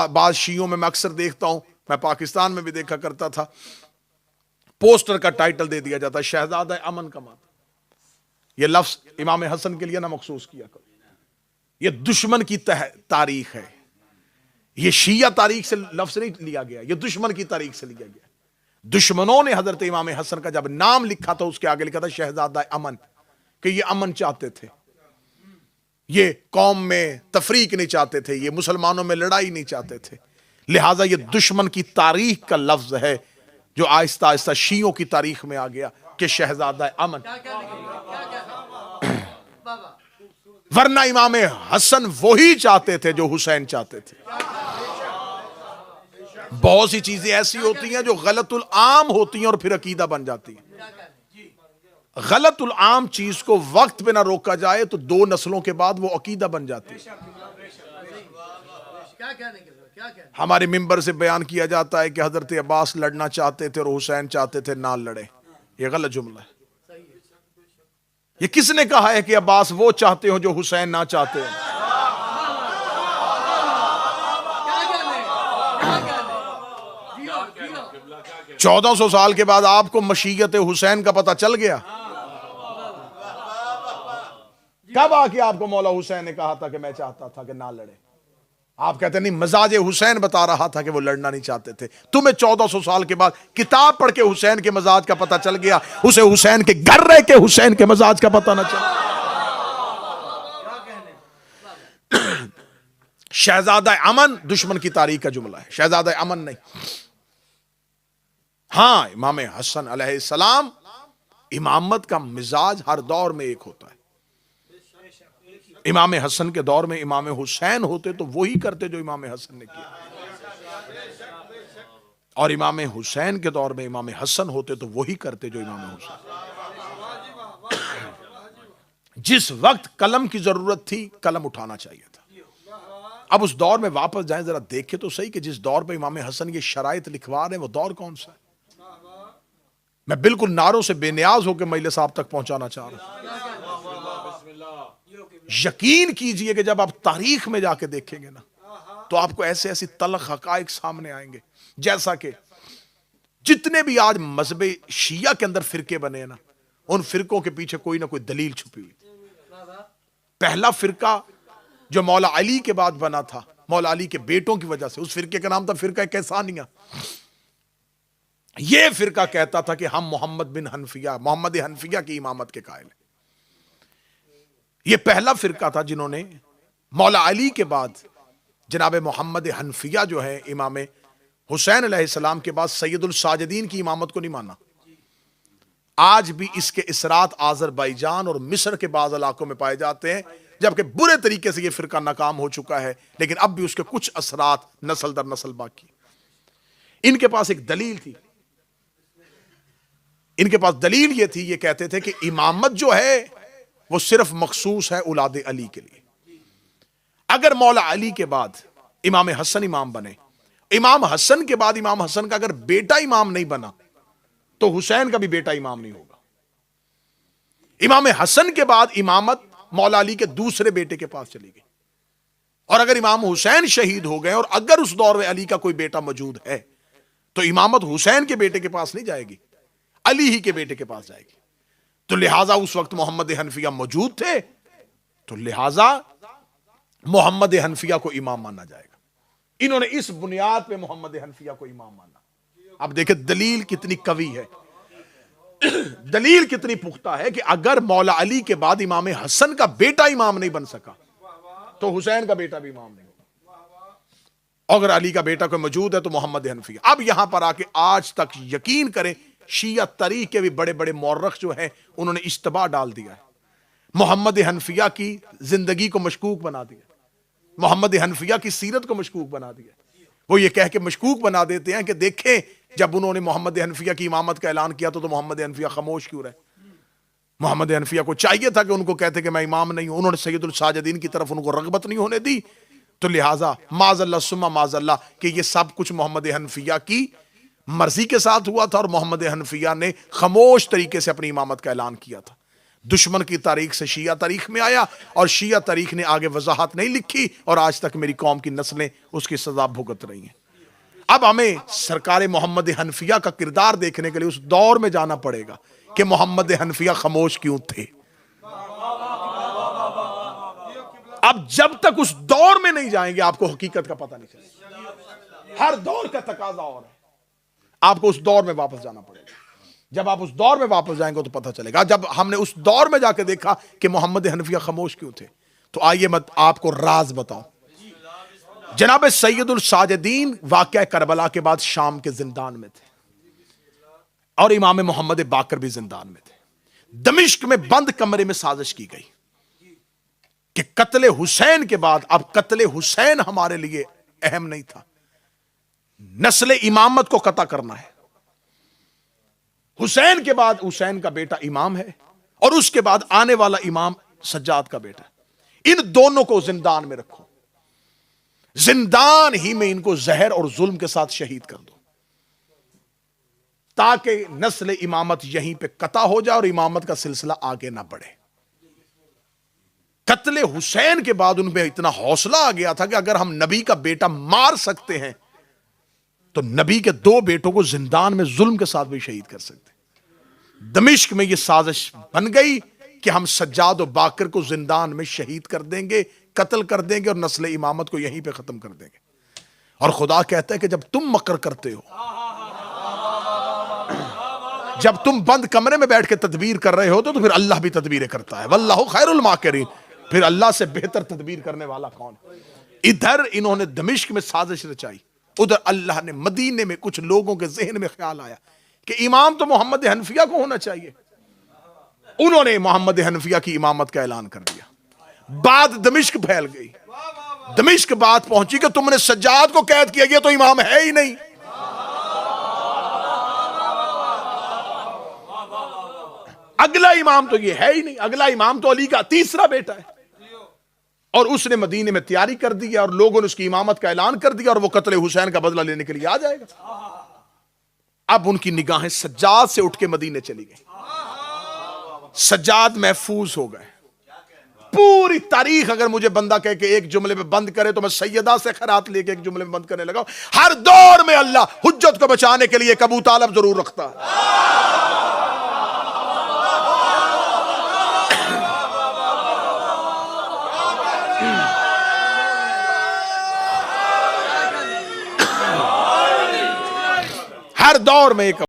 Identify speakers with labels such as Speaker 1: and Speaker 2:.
Speaker 1: بعض شیعوں میں اکثر دیکھتا ہوں، میں پاکستان میں بھی دیکھا کرتا تھا، پوسٹر کا ٹائٹل دے دیا جاتا ہے شہزادہ امن کا ماتم۔ یہ لفظ امام حسن کے لیے نہ مخصوص کیا کرو، یہ دشمن کی تاریخ ہے، یہ شیعہ تاریخ سے لفظ نہیں لیا گیا، یہ دشمن کی تاریخ سے لیا گیا۔ دشمنوں نے حضرت امام حسن کا جب نام لکھا تھا اس کے آگے لکھا تھا شہزادہ امن، کہ یہ امن چاہتے تھے، یہ قوم میں تفریق نہیں چاہتے تھے، یہ مسلمانوں میں لڑائی نہیں چاہتے تھے، لہٰذا یہ دشمن کی تاریخ کا لفظ ہے جو آہستہ آہستہ شیعوں کی تاریخ میں آ گیا کہ شہزادہ امن۔ ورنہ امام حسن وہی چاہتے تھے جو حسین چاہتے تھے۔ بہت سی چیزیں ایسی ہوتی ہیں جو غلط العام ہوتی ہیں اور پھر عقیدہ بن جاتی ہیں۔ غلط العام چیز کو وقت پہ نہ روکا جائے تو 2 نسلوں کے بعد وہ عقیدہ بن جاتی ہے۔ ہمارے ممبر سے بیان کیا جاتا ہے کہ حضرت عباس لڑنا چاہتے تھے اور حسین چاہتے تھے نہ لڑے، یہ غلط جملہ ہے۔ یہ کس نے کہا ہے کہ عباس وہ چاہتے ہو جو حسین نہ چاہتے ہیں؟ 1400 سال کے بعد آپ کو مشیت حسین کا پتہ چل گیا؟ کب آ کے آپ کو مولا حسین نے کہا تھا کہ میں چاہتا تھا کہ نہ لڑے؟ آپ کہتے نہیں، مزاج حسین بتا رہا تھا کہ وہ لڑنا نہیں چاہتے تھے۔ تمہیں 1400 سال کے بعد کتاب پڑھ کے حسین کے مزاج کا پتہ چل گیا، اسے حسین کے گھر رہ کے حسین کے مزاج کا پتہ نہ چلا۔ شہزادہ امن دشمن کی تاریخ کا جملہ ہے، شہزادہ امن نہیں۔ ہاں، امام حسن علیہ السلام امامت کا مزاج ہر دور میں ایک ہوتا ہے۔ امام حسن کے دور میں امام حسین ہوتے تو وہی کرتے جو امام حسن نے کیا، اور امام حسین کے دور میں امام حسن ہوتے تو وہی کرتے جو امام حسین۔ جس وقت قلم کی ضرورت تھی قلم اٹھانا چاہیے تھا۔ اب اس دور میں واپس جائیں، ذرا دیکھیں تو صحیح کہ جس دور پہ امام حسن یہ شرائط لکھوا رہے ہیں وہ دور کون سا ہے؟ میں بالکل نعروں سے بے نیاز ہو کے مجلس صاحب تک پہنچانا چاہ رہا ہوں۔ یقین کیجئے کہ جب آپ تاریخ میں جا کے دیکھیں گے نا تو آپ کو ایسے ایسی تلخ حقائق سامنے آئیں گے، جیسا کہ جتنے بھی آج مذہب شیعہ کے اندر فرقے بنے ہیں نا، ان فرقوں کے پیچھے کوئی نہ کوئی دلیل چھپی ہوئی۔ پہلا فرقہ جو مولا علی کے بعد بنا تھا، مولا علی کے بیٹوں کی وجہ سے، اس فرقے کا نام تھا فرقہ کیسانیہ۔ یہ فرقہ کہتا تھا کہ ہم محمد حنفیہ کی امامت کے قائل ہیں۔ یہ پہلا فرقہ تھا جنہوں نے مولا علی کے بعد جناب محمد حنفیہ جو ہے امام حسین علیہ السلام کے بعد سید الساجدین کی امامت کو نہیں مانا۔ آج بھی اس کے اثرات آذربائیجان اور مصر کے بعض علاقوں میں پائے جاتے ہیں، جبکہ برے طریقے سے یہ فرقہ ناکام ہو چکا ہے، لیکن اب بھی اس کے کچھ اثرات نسل در نسل باقی۔ ان کے پاس ایک دلیل تھی، ان کے پاس دلیل یہ تھی، یہ کہتے تھے کہ امامت جو ہے وہ صرف مخصوص ہے اولاد علی کے لیے۔ اگر مولا علی کے بعد امام حسن امام بنے، امام حسن کے بعد امام حسن کا اگر بیٹا امام نہیں بنا تو حسین کا بھی بیٹا امام نہیں ہوگا۔ امام حسن کے بعد امامت مولا علی کے دوسرے بیٹے کے پاس چلی گئی، اور اگر امام حسین شہید ہو گئے اور اگر اس دور میں علی کا کوئی بیٹا موجود ہے تو امامت حسین کے بیٹے کے پاس نہیں جائے گی، علی ہی کے بیٹے کے پاس جائے گی۔ تو لہٰذا اس وقت محمد حنفیہ موجود تھے، تو لہٰذا محمد حنفیہ کو امام مانا جائے گا۔ انہوں نے اس بنیاد پہ محمد حنفیہ کو امام مانا۔ اب دیکھیں دلیل کتنی قوی ہے، دلیل کتنی پختہ ہے کہ اگر مولا علی کے بعد امام حسن کا بیٹا امام نہیں بن سکا تو حسین کا بیٹا بھی امام نہیں ہوگا، اگر علی کا بیٹا کوئی موجود ہے تو محمد حنفیہ۔ اب یہاں پر آ کے آج تک یقین کریں شیعہ تاریخ کے بھی بڑے بڑے مورخ جو ہیں انہوں نے اشتباہ ڈال دیا ہے، محمد حنفیہ کی زندگی کو مشکوک بنا دیا، محمد حنفیہ کی سیرت کو مشکوک بنا دیا۔ وہ یہ کہہ کے مشکوک بنا دیتے ہیں کہ دیکھیں جب انہوں نے محمد حنفیہ کی امامت کا اعلان کیا تو محمد حنفیہ خاموش کیوں رہے؟ محمد حنفیہ کو چاہیے تھا کہ ان کو کہتے کہ میں امام نہیں ہوں، انہوں نے سید الساجدین کی طرف ان کو رغبت نہیں ہونے دی، تو لہٰذا معاذ اللہ ثم معاذ اللہ کہ یہ سب کچھ محمد حنفیہ کی مرضی کے ساتھ ہوا تھا، اور محمد حنفیہ نے خاموش طریقے سے اپنی امامت کا اعلان کیا تھا۔ دشمن کی تاریخ سے شیعہ تاریخ میں آیا اور شیعہ تاریخ نے آگے وضاحت نہیں لکھی اور آج تک میری قوم کی نسلیں اس کی سزا بھگت رہی ہیں۔ اب ہمیں سرکار محمد حنفیہ کا کردار دیکھنے کے لیے اس دور میں جانا پڑے گا کہ محمد حنفیہ خاموش کیوں تھے۔ اب جب تک اس دور میں نہیں جائیں گے آپ کو حقیقت کا پتہ نہیں چلے گا۔ ہر دور کا تقاضا اور ہے، آپ کو اس دور میں واپس جانا پڑے گا۔ جب آپ اس دور میں واپس جائیں گے تو پتہ چلے گا۔ جب ہم نے اس دور میں جا کے دیکھا کہ محمد حنفیہ خاموش کیوں تھے، تو آئیے میں آپ کو راز بتاؤں۔ جناب سید الساجدین واقعہ کربلا کے بعد شام کے زندان میں تھے اور امام محمد باقر بھی زندان میں تھے۔ دمشق میں بند کمرے میں سازش کی گئی کہ قتل حسین کے بعد اب قتل حسین ہمارے لیے اہم نہیں تھا، نسل امامت کو قطع کرنا ہے۔ حسین کے بعد حسین کا بیٹا امام ہے اور اس کے بعد آنے والا امام سجاد کا بیٹا، ان دونوں کو زندان میں رکھو، زندان ہی میں ان کو زہر اور ظلم کے ساتھ شہید کر دو تاکہ نسل امامت یہیں پہ قطع ہو جائے اور امامت کا سلسلہ آگے نہ بڑھے۔ قتل حسین کے بعد ان پہ اتنا حوصلہ آ گیا تھا کہ اگر ہم نبی کا بیٹا مار سکتے ہیں تو نبی کے دو بیٹوں کو زندان میں ظلم کے ساتھ بھی شہید کر سکتے۔ دمشق میں یہ سازش بن گئی کہ ہم سجاد و باقر کو زندان میں شہید کر دیں گے، قتل کر دیں گے اور نسل امامت کو یہیں پہ ختم کر دیں گے۔ اور خدا کہتا ہے کہ جب تم مکر کرتے ہو، جب تم بند کمرے میں بیٹھ کے تدبیر کر رہے ہو تو پھر اللہ بھی تدبیریں کرتا ہے، واللہ خیر الماکرین، پھر اللہ سے بہتر تدبیر کرنے والا کون ہے؟ ادھر انہوں نے دمشق میں سازش رچائی، ادھر اللہ نے مدینے میں کچھ لوگوں کے ذہن میں خیال آیا کہ امام تو محمد حنفیہ کو ہونا چاہیے، انہوں نے محمد حنفیہ کی امامت کا اعلان کر دیا۔ بات دمشق پھیل گئی، دمشق بات پہنچی کہ تم نے سجاد کو قید کیا، یہ تو امام ہے ہی نہیں۔ اگلا امام تو یہ ہے ہی نہیں، اگلا امام تو علی کا تیسرا بیٹا ہے، اور اس نے مدینے میں تیاری کر دی اور لوگوں نے اس کی امامت کا اعلان کر دیا اور وہ قتل حسین کا بدلہ لینے کے لیے آ جائے گا۔ اب ان کی نگاہیں سجاد سے اٹھ کے مدینے چلی گئی، سجاد محفوظ ہو گئے۔ پوری تاریخ اگر مجھے بندہ کہے کہ ایک جملے میں بند کرے تو میں سیدہ سے خیرات لے کے ایک جملے میں بند کرنے لگا۔ ہر دور میں اللہ حجت کو بچانے کے لیے ایک ابو طالب ضرور رکھتا ہے۔ ہر دور میں ایک